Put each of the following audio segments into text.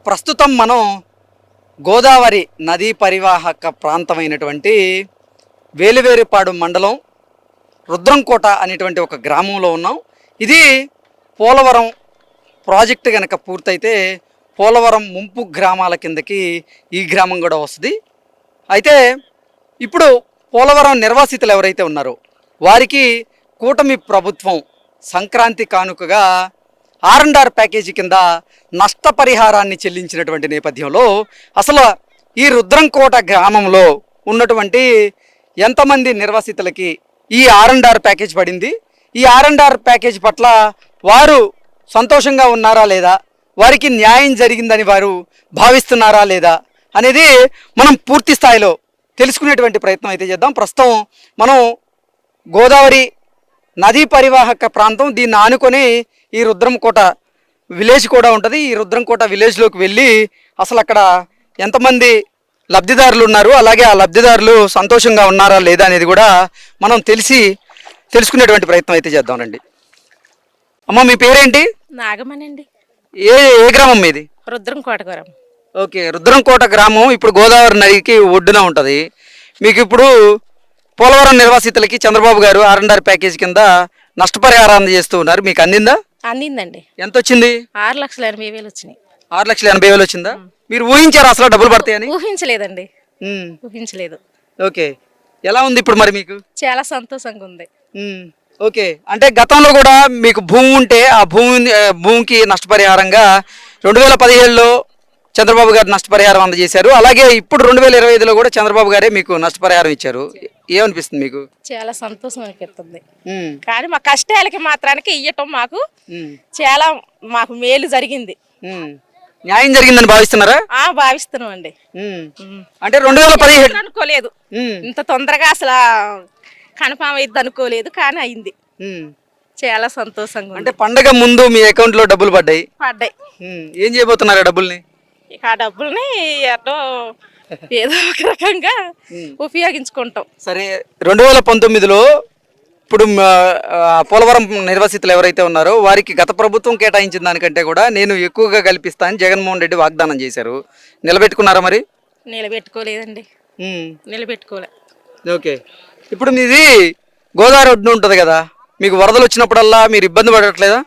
ప్రస్తుతం మనం గోదావరి నదీ పరివాహక ప్రాంతమైనటువంటి వేలువేరుపాడు మండలం రుద్రంకోట అనేటువంటి ఒక గ్రామంలో ఉన్నాం. ఇది పోలవరం ప్రాజెక్టు కనుక పూర్తయితే పోలవరం ముంపు గ్రామాల కిందకి ఈ గ్రామం కూడా వస్తుంది. అయితే ఇప్పుడు పోలవరం నిర్వాసితులు ఎవరైతే ఉన్నారో వారికి కూటమి ప్రభుత్వం సంక్రాంతి కానుకగా R&R ప్యాకేజీ కింద నష్టపరిహారాన్ని చెల్లించినటువంటి నేపథ్యంలో అసలు ఈ రుద్రంకోట గ్రామంలో ఉన్నటువంటి ఎంతమంది నిర్వాసితులకి ఈ R&R ప్యాకేజ్ పడింది, ఈ R&R ప్యాకేజ్ పట్ల వారు సంతోషంగా ఉన్నారా లేదా, వారికి న్యాయం జరిగిందని వారు భావిస్తున్నారా లేదా అనేది మనం పూర్తి స్థాయిలో తెలుసుకునేటువంటి ప్రయత్నం అయితే చేద్దాం. ప్రస్తుతం మనం గోదావరి నదీ పరివాహక ప్రాంతం, దీన్ని ఆనుకొని ఈ రుద్రంకోట విలేజ్ కూడా ఉంటుంది. ఈ రుద్రంకోట విలేజ్లోకి వెళ్ళి అసలు అక్కడ ఎంతమంది లబ్ధిదారులు ఉన్నారు, అలాగే ఆ లబ్ధిదారులు సంతోషంగా ఉన్నారా లేదా అనేది కూడా మనం తెలుసుకునేటువంటి ప్రయత్నం అయితే చేద్దామండి. అమ్మ, మీ పేరేంటి? నాగమనండి. ఏ ఏ గ్రామం మీది? రుద్రంకోట గ్రామం. ఓకే, రుద్రంకోట గ్రామం ఇప్పుడు గోదావరి నదికి ఒడ్డున ఉంటుంది. మీకు ఇప్పుడు పోలవరం నిర్వాసితులకి చంద్రబాబు గారు R&R ప్యాకేజ్ కింద నష్టపరిహారం అందజేస్తూ ఉన్నారు. మీకు అందిందా? అందిందండి. ఎంత వచ్చింది? 6,80,000 వచ్చినాయి. 6,80,000 వచ్చిందా? మీరు ఊహించారా అసలు డబ్బులు పడతాయని? ఊహించలేదండి, ఊహించలేదు. ఓకే, ఎలా ఉంది ఇప్పుడు మరి మీకు? చాలా సంతోషంగా ఉంది. ఓకే, అంటే గతంలో కూడా మీకు భూమి ఉంటే ఆ భూమికి నష్టపరిహారంగా 2017లో చంద్రబాబు గారు నష్టపరిహారం అందజేశారు. అలాగే ఇప్పుడు 2025లో కూడా చంద్రబాబు గారే మీకు నష్టపరిహారం ఇచ్చారు. ఏమనిపిస్తుంది మీకు? చాలా సంతోషం అనిపిస్తుంది. కానీ మా కష్టాలకి మాత్రానికి ఇయ్యటం మాకు మేలు జరిగింది. న్యాయం జరిగిందని భావిస్తున్నారా? భావిస్తున్నాం అండి. అంటే 2017 అనుకోలేదు ఇంత తొందరగా అసలు కన్ఫామ్ అయింది అనుకోలేదు, కానీ అయింది. చాలా సంతోషంగా. అంటే పండగ ముందు మీ అకౌంట్ లో డబ్బులు పడ్డాయి. ఏం చేయబోతున్నారు ఆ డబ్బుల్ని? ఇక ఆ డబ్బుల్ని ఏదో ఒక రకంగా ఉపయోగించుకుంటాం. సరే, 2019లో ఇప్పుడు పోలవరం నిర్వాసితులు ఎవరైతే ఉన్నారో వారికి గత ప్రభుత్వం కేటాయించిన దానికంటే కూడా నేను ఎక్కువగా కల్పిస్తానని జగన్మోహన్ రెడ్డి వాగ్దానం చేశారు. నిలబెట్టుకున్నారా మరి? నిలబెట్టుకోలేదండి, నిలబెట్టుకోలే. ఓకే, ఇప్పుడు మీది గోదావరి ఒడ్డున ఉంటుంది కదా, మీకు వరదలు వచ్చినప్పుడల్లా మీరు ఇబ్బంది పడట్లేదా?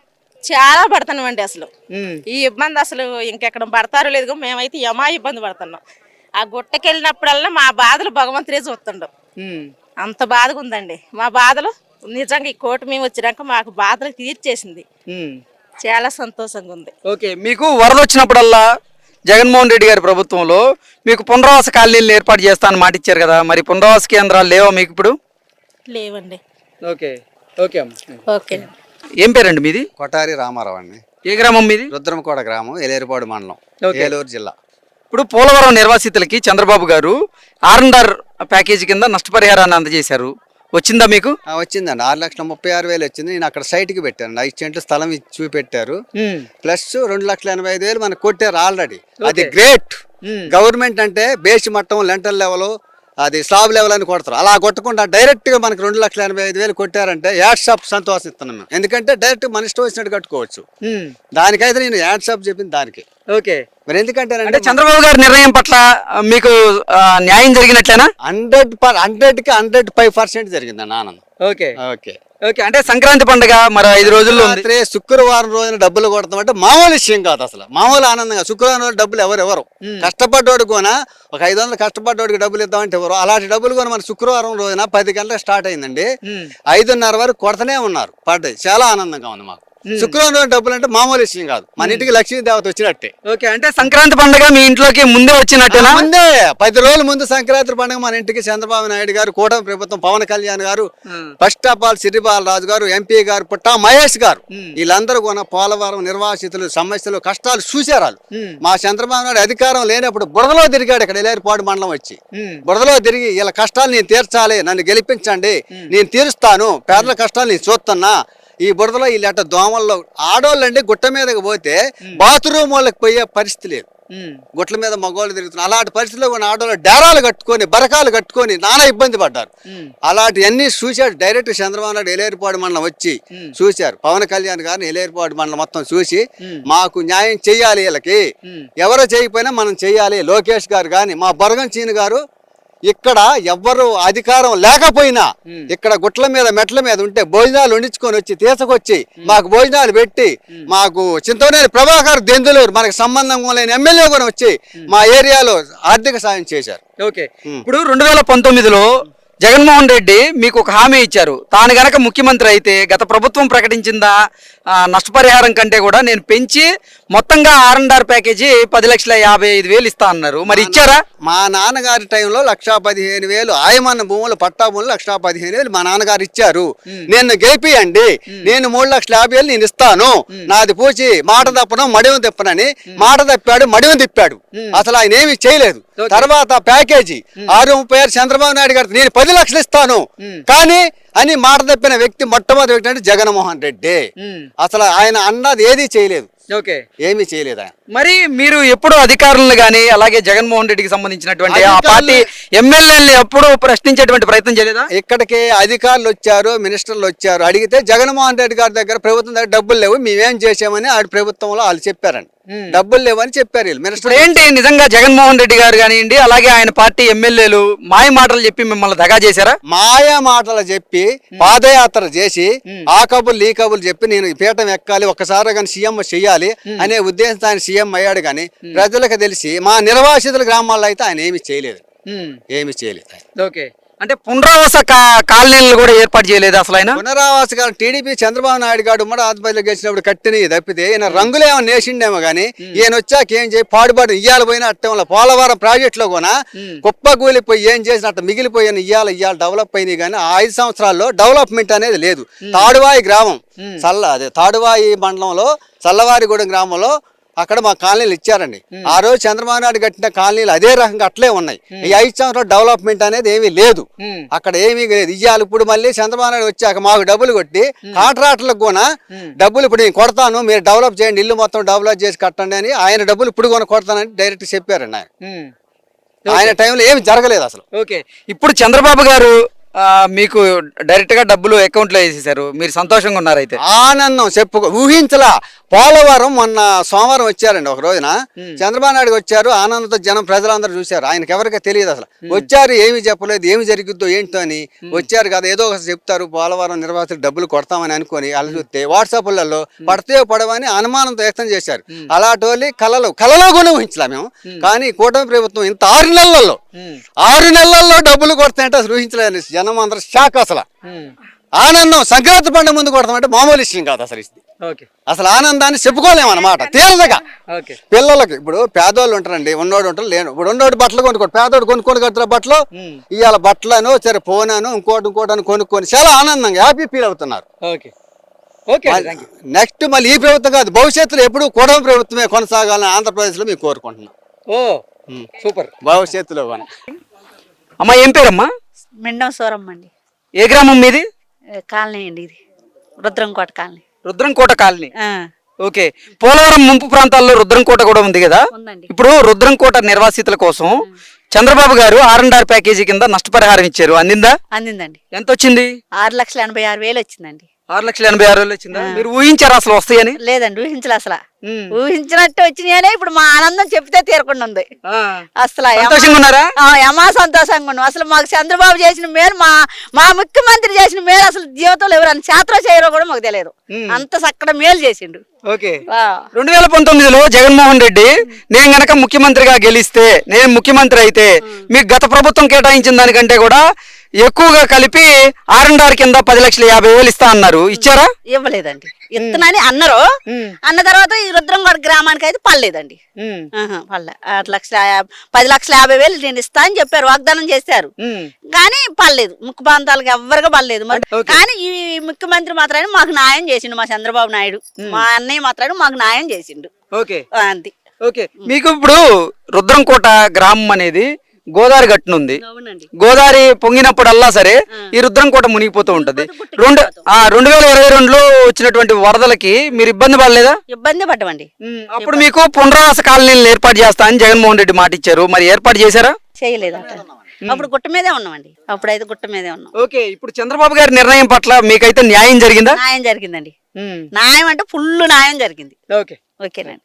చాలా పడుతున్నామండి. అసలు ఈ ఇబ్బంది అసలు ఇంకెక్కడ పడతారో లేదు, మేమైతే ఇబ్బంది పడుతున్నాం. ఆ గుట్టకెళ్ళినప్పుడల్లా మా బాధలు భగవంతుడే చూస్తుండవు. అంత బాధగా ఉందండి మా బాధలు. నిజంగా ఈ కోట మేము వచ్చినాక మాకు బాధలు తీర్చేసింది. చాలా సంతోషంగా ఉంది. ఓకే, మీకు వరద వచ్చినప్పుడల్లా జగన్మోహన్ రెడ్డి గారి ప్రభుత్వంలో మీకు పునరావాస కాలనీలు ఏర్పాటు చేస్తానని మాట ఇచ్చారు కదా, మరి పునరావాస కేంద్రాలు లేవా మీకు ఇప్పుడు? లేవండి. ఓకే ఓకే అమ్మ. ఓకే, ఏం పేరండి మీది? కొటారి రామారావు అండి. ఏ గ్రామం మీది? రుద్రంకోట గ్రామం, ఏలేరుపాడు మండలం, ఏలూరు జిల్లా. ఇప్పుడు పోలవరం నిర్వాసితులకి చంద్రబాబు గారు R&R ప్యాకేజీ కింద నష్టపరిహారాన్ని అందజేశారు. వచ్చిందా మీకు? వచ్చిందండి. 6,36,000 వచ్చింది. నేను అక్కడ సైట్కి పెట్టాను. 5 సెంట్లు స్థలం ఇచ్చి చూపెట్టారు. ప్లస్ 2,85,000 మనకు కొట్టారు ఆల్రెడీ. అది గ్రేట్. గవర్నమెంట్ అంటే బేసి మట్టం, లెంటల్ లెవెల్, అది స్లాబ్ లెవెల్ అని కొడతారు. అలా కొట్టకుండా డైరెక్ట్గా మనకు 2,85,000 కొట్టారంటే యాడ్షాప్ సంతోషిస్తున్నాం మేము. ఎందుకంటే డైరెక్ట్ మన ఇష్టం వచ్చినట్టు కట్టుకోవచ్చు. దానికైతే నేను యాడ్షాప్ చెప్పింది దానికి. ఓకే, మరి ఎందుకంటే చంద్రబాబు గారి నిర్ణయం పట్ల మీకు న్యాయం జరిగినట్లేనా? 100కి 105% జరిగిందండి ఆనందం. ఓకే ఓకే ఓకే, అంటే సంక్రాంతి పండుగ మరి 5 రోజుల్లో శుక్రవారం రోజున డబ్బులు కొడతాం అంటే మామూలు విషయం కాదు. అసలు మామూలు ఆనందంగా శుక్రవారం రోజు డబ్బులు ఎవరు కష్టపడ్డోడు కొనా ఒక 500 కష్టపడ్డోడికి డబ్బులు ఇద్దామంటే ఎవరు అలాంటి డబ్బులు కొని మన శుక్రవారం రోజున 10 గంటలకు స్టార్ట్ అయిందండి. 5:30 వరకు కొడతనే ఉన్నారు. పడ్డాయి. చాలా ఆనందంగా ఉంది మాకు. శుక్రవారం రోజు డబ్బులు అంటే మామూలు విషయం కాదు. మన ఇంటికి లక్ష్మీదేవత వచ్చినట్టే. ఓకే, అంటే సంక్రాంతి పండుగ మీ ఇంట్లోకి ముందే వచ్చినట్టేనా? ముందే 10 రోజుల ముందు సంక్రాంతి పండుగ మన ఇంటికి చంద్రబాబు నాయుడు గారు, కూటమి ప్రభుత్వం, పవన్ కళ్యాణ్ గారు, ఫస్ట్ ఆఫ్ ఆల్ సిరిబాల రాజు గారు, MP గారు, పుట్టా మహేష్ గారు, వీళ్ళందరూ కూడా పోలవరం నిర్వాసితులు సమస్యలు కష్టాలు చూశారు. మా చంద్రబాబు నాయుడు అధికారం లేనప్పుడు బురదలో తిరిగాడు. ఇక్కడ ఏలేరుపాడు మండలం వచ్చి బురదలో తిరిగి వీళ్ళ కష్టాలు నేను తీర్చాలి, నన్ను గెలిపించండి, నేను తీరుస్తాను, పేదల కష్టాలు నేను చూస్తున్నా, ఈ బురదలో వీళ్ళు అట్ట దోమల్లో ఆడోళ్ళు అండి గుట్ట మీదకి పోతే బాత్రూమ్ వాళ్ళకి పోయే పరిస్థితి లేదు. గుట్ల మీద మగవాళ్ళు తిరుగుతున్నారు. అలాంటి పరిస్థితిలో ఉన్న ఆడవాళ్ళు డేరాలు కట్టుకొని బరకాలు కట్టుకొని నానా ఇబ్బంది పడ్డారు. అలాంటివన్నీ చూశాడు డైరెక్ట్ చంద్రబాబు నాయుడు ఎలేరుపాడు మండలం వచ్చి చూశారు. పవన్ కళ్యాణ్ గారిని ఎలేరుపాడు మండలం మొత్తం చూసి మాకు న్యాయం చెయ్యాలి, వీళ్ళకి ఎవరో చేయకపోయినా మనం చెయ్యాలి. లోకేష్ గారు కానీ మా బొరగం చీని గారు ఇక్కడ ఎవ్వరు అధికారం లేకపోయినా ఇక్కడ గుట్ల మీద మెట్ల మీద ఉంటే భోజనాలు వండించుకొని వచ్చి తీసుకొచ్చి మాకు భోజనాలు పెట్టి మాకు చింతనేని ప్రభాకర్ దెందులూరు మనకు సంబంధం లేని ఎమ్మెల్యే కూడా వచ్చి మా ఏరియాలో ఆర్థిక సాయం చేశారు. ఓకే, ఇప్పుడు 2019లో జగన్మోహన్ రెడ్డి మీకు ఒక హామీ ఇచ్చారు. తాను గనక ముఖ్యమంత్రి అయితే గత ప్రభుత్వం ప్రకటించిందా నష్టపరిహారం కంటే కూడా నేను పెంచి మొత్తంగా R&R ప్యాకేజీ 10,55,000 ఇస్తా అన్నారు. మరి ఇచ్చారా? మా నాన్నగారి టైంలో 1,15,000 ఆయమన్న భూములు పట్టా భూములు 1,15,000 మా నాన్నగారు ఇచ్చారు. నేను గెలిపియండి, నేను 3,50,000 నేను ఇస్తాను, నాది పూచి మాట తప్పను మడిమ తిప్పనని మాట తప్పాడు, మడిమ తిప్పాడు. అసలు ఆయన ఏమి చేయలేదు. తర్వాత ప్యాకేజీ 636 చంద్రబాబు నాయుడు గారు నేను 10 లక్షలు ఇస్తాను కానీ అని మాట తప్పిన వ్యక్తి మొట్టమొదటి వ్యక్తి అంటే జగన్మోహన్ రెడ్డి. అసలు ఆయన అన్నది ఏది చేయలేదు. ఓకే, ఏమీ చేయలేదు ఆయన. మరి మీరు ఎప్పుడు అధికారులను కానీ అలాగే జగన్మోహన్ రెడ్డికి సంబంధించినటువంటి ఆ పార్టీ ఎమ్మెల్యేలు ఎప్పుడు ప్రశ్నించేటువంటి ప్రయత్నం చేయలేదా? ఇక్కడికి అధికారులు వచ్చారు, మినిస్టర్లు వచ్చారు, అడిగితే జగన్మోహన్ రెడ్డి గారి దగ్గర ప్రభుత్వం దగ్గర డబ్బులు లేవు, మేమేం చేసామని ఆడి ప్రభుత్వంలో వాళ్ళు చెప్పారండి. డబ్బులు లేవని చెప్పారు వీళ్ళు మినిస్టర్. ఏంటి నిజంగా జగన్మోహన్ రెడ్డి గారు కానివ్వండి అలాగే ఆయన పార్టీ ఎమ్మెల్యేలు మాయ మాటలు చెప్పి మిమ్మల్ని దగా చేశారా? మాయా మాటలు చెప్పి పాదయాత్ర చేసి ఆ కబుర్లు ఈ కబుర్లు చెప్పి నేను పీఠం ఎక్కాలి, ఒక్కసారి కానీ సీఎం చెయ్యాలి అనే ఉద్దేశంతో ఆయన సీఎం అయ్యాడు. కానీ ప్రజలకు తెలిసి మా నిర్వాసితుల గ్రామాల్లో అయితే ఆయన ఏమి చేయలేదు, ఏమి చేయలేదు. ఓకే, అంటే పునరావాస కాలనీలు కూడా ఏర్పాటు చేయలేదు అసలు ఆయన. పునరావాస కాలం టీడీపీ చంద్రబాబు నాయుడు గారు ఉమ్మడి ఆంధ్రప్రదేశ్లో గెలిచినప్పుడు కట్టినవి తప్పితే ఈయన రంగులేమో నేసిండేమో కానీ ఈయన వచ్చాక ఏం చేయి పాడుబాటు ఇయ్యాలి పోయిన అట్టంలో పోలవరం ప్రాజెక్టులో కూడా కుప్పగూలిపోయి ఏం చేసినట్టు మిగిలిపోయిన ఇయ్యాల డెవలప్ అయినాయి. కానీ ఆ 5 సంవత్సరాల్లో డెవలప్మెంట్ అనేది లేదు. తాడువాయి గ్రామం తాడువాయి మండలంలో చల్లవారిగూడెం గ్రామంలో అక్కడ మా కాలనీలు ఇచ్చారండి. ఆ రోజు చంద్రబాబు నాయుడు కట్టిన కాలనీలు అదే రకంగా అట్లే ఉన్నాయి. ఈ 5 సంవత్సరాలు డెవలప్మెంట్ అనేది ఏమీ లేదు, అక్కడ ఏమీ లేదు. ఇయ్యాలి ఇప్పుడు మళ్ళీ చంద్రబాబు నాయుడు వచ్చాక మాకు డబ్బులు కొట్టి కాంట్రాక్టర్లకు కూడా డబ్బులు ఇప్పుడు నేను కొడతాను, మీరు డెవలప్ చేయండి, ఇల్లు మొత్తం డెవలప్ చేసి కట్టండి అని ఆయన డబ్బులు ఇప్పుడు కూడా కొడతానని డైరెక్ట్ చెప్పారండి ఆయన టైంలో ఏమి జరగలేదు అసలు. ఓకే, ఇప్పుడు చంద్రబాబు గారు మీకు డైరెక్ట్ గా డబ్బులు అకౌంట్ లో వేసేసారు, మీరు సంతోషంగా ఉన్నారు అయితే? ఆనందం ఊహించలా. పోలవరం మొన్న సోమవారం వచ్చారండి, ఒక రోజున చంద్రబాబు నాయుడు వచ్చారు, ఆనందంతో జనం ప్రజలందరూ చూశారు. ఆయనకి ఎవరికి తెలియదు అసలు. వచ్చారు, ఏమి చెప్పలేదు, ఏమి జరిగిద్దో ఏంటో అని వచ్చారు కదా, ఏదో ఒకటి చెప్తారు, పోలవరం నిర్వాసితులు డబ్బులు కొడతామని అనుకుని అలా చూస్తే వాట్సాప్లలో పడితే పడవని అనుమానంతో వ్యక్తం చేశారు. అలాంటి వాళ్ళు కలలో కూడా ఊహించలే మేము. కానీ కూటమి ప్రభుత్వం ఇంత 6 నెలల్లో డబ్బులు కొడతాయంటే అసలు ఊహించలేదు. జనం అందరూ షాక్. అసలు ఆనందం సంక్రాంతి పండుగ ముందు కొడతామంటే మామూలు విషయం కాదు అసలు. అసలు ఆనందాన్ని చెప్పుకోలేమన్నమాట. తీరదగా పిల్లలకి ఇప్పుడు పేదోళ్ళు ఉంటారండి, ఉన్నోడు ఉంటారు, లేను. ఇప్పుడు ఉన్నోడు బట్టలు కొనుక్కోడు, పేదోడు కొనుక్కొని కడుతున్న బట్టలు ఇవాళ బట్టలను సరే ఫోనాను ఇంకోటి కొనుక్కొని చాలా ఆనందంగా హ్యాపీ ఫీల్ అవుతున్నారు. నెక్స్ట్ మళ్ళీ ఈ ప్రభుత్వం కాదు, భవిష్యత్తులో ఎప్పుడు కూటమి ప్రభుత్వమే కొనసాగాలని ఆంధ్రప్రదేశ్లో మేము కోరుకుంటున్నాం. సూపర్. భవిష్యత్తులో అమ్మా ఏం పేరమ్మా? మెండం సోరమ్మ అండి. ఏ గ్రామం మీది? కాలనీ అండి, ఇది Rudramkota colony. Rudramkota colony. Okay, Polavaram ముంపు ప్రాంతాల్లో రుద్రంకోట కూడా ఉంది కదా. ఇప్పుడు రుద్రంకోట నిర్వాసితుల కోసం చంద్రబాబు గారు R&R ప్యాకేజీ కింద నష్టపరిహారం ఇచ్చారు, అందిందా? అందిందండి. ఎంత వచ్చింది? 6,86,000 వచ్చిందండి. 6,86,000 వచ్చిందా? మీరు ఊహించారా అసలు వస్తాయని? లేదండి, ఊహించలే. అసలు ఊహించినట్టు వచ్చినాయనే ఇప్పుడు మా ఆనందం చెప్తే తీరకుండా ఉంది. అసలు యమా సంతోషంగా ఉన్నాం. అసలు మాకు చంద్రబాబు చేసిన మేలు, మా ముఖ్యమంత్రి చేసిన మేలు అసలు జీవితంలో ఎవరైనా చేతలో చేయరో కూడా మాకు తెలియదు. అంత చక్కడ మేలు చేసిండు. ఓకే, 2019లో జగన్మోహన్ రెడ్డి నేను గనక ముఖ్యమంత్రిగా గెలిస్తే, నేను ముఖ్యమంత్రి అయితే మీకు గత ప్రభుత్వం కేటాయించిన దానికంటే కూడా ఎక్కువగా కలిపి R&R కింద 10,50,000 ఇస్తా అన్నారు, ఇచ్చారా? ఇవ్వలేదండి. ఇత్తనని అన్నారు. అన్న తర్వాత ఈ రుద్రంగోడ గ్రామానికి అయితే పడలేదండి. పడలే. 10,50,000 నేను ఇస్తా అని చెప్పారు, వాగ్దానం చేశారు. కానీ పడలేదు, ముఖ్య ప్రాంతాలకు ఎవరికి పడలేదు. కానీ ఈ ముఖ్యమంత్రి మాత్రమే మాకు న్యాయం చేసిండు. మా చంద్రబాబు నాయుడు, మా అన్నయ్య మాత్రమే మాకు న్యాయం చేసిండు. ఓకే అంతే. ఓకే, మీకు ఇప్పుడు రుద్రంకోట గ్రామం అనేది గోదావరి గట్టునుంది. అవునండి. గోదావరి పొంగినప్పుడల్లా సరే ఈ రుద్రంకోట మునిగిపోతూ ఉంటది. 2022లో వచ్చినటువంటి వరదలకి మీరు ఇబ్బంది పడలేదా? ఇబ్బంది పడ్డమండి. అప్పుడు మీకు పునరావాస కాలనీలు ఏర్పాటు చేస్తా అని జగన్మోహన్ రెడ్డి మాట ఇచ్చారు, మరి ఏర్పాటు చేశారా? చేయలేదు అట్లా. అప్పుడు గుట్ట మీదే ఉన్నామండి. అప్పుడైతే గుట్ట మీదే ఉన్నాం. ఓకే, ఇప్పుడు చంద్రబాబు గారి నిర్ణయం పట్ల మీకైతే న్యాయం జరిగిందా? న్యాయం జరిగిందండి. న్యాయం అంటే ఫుల్ న్యాయం జరిగింది. ఓకే. ఓకేనండి.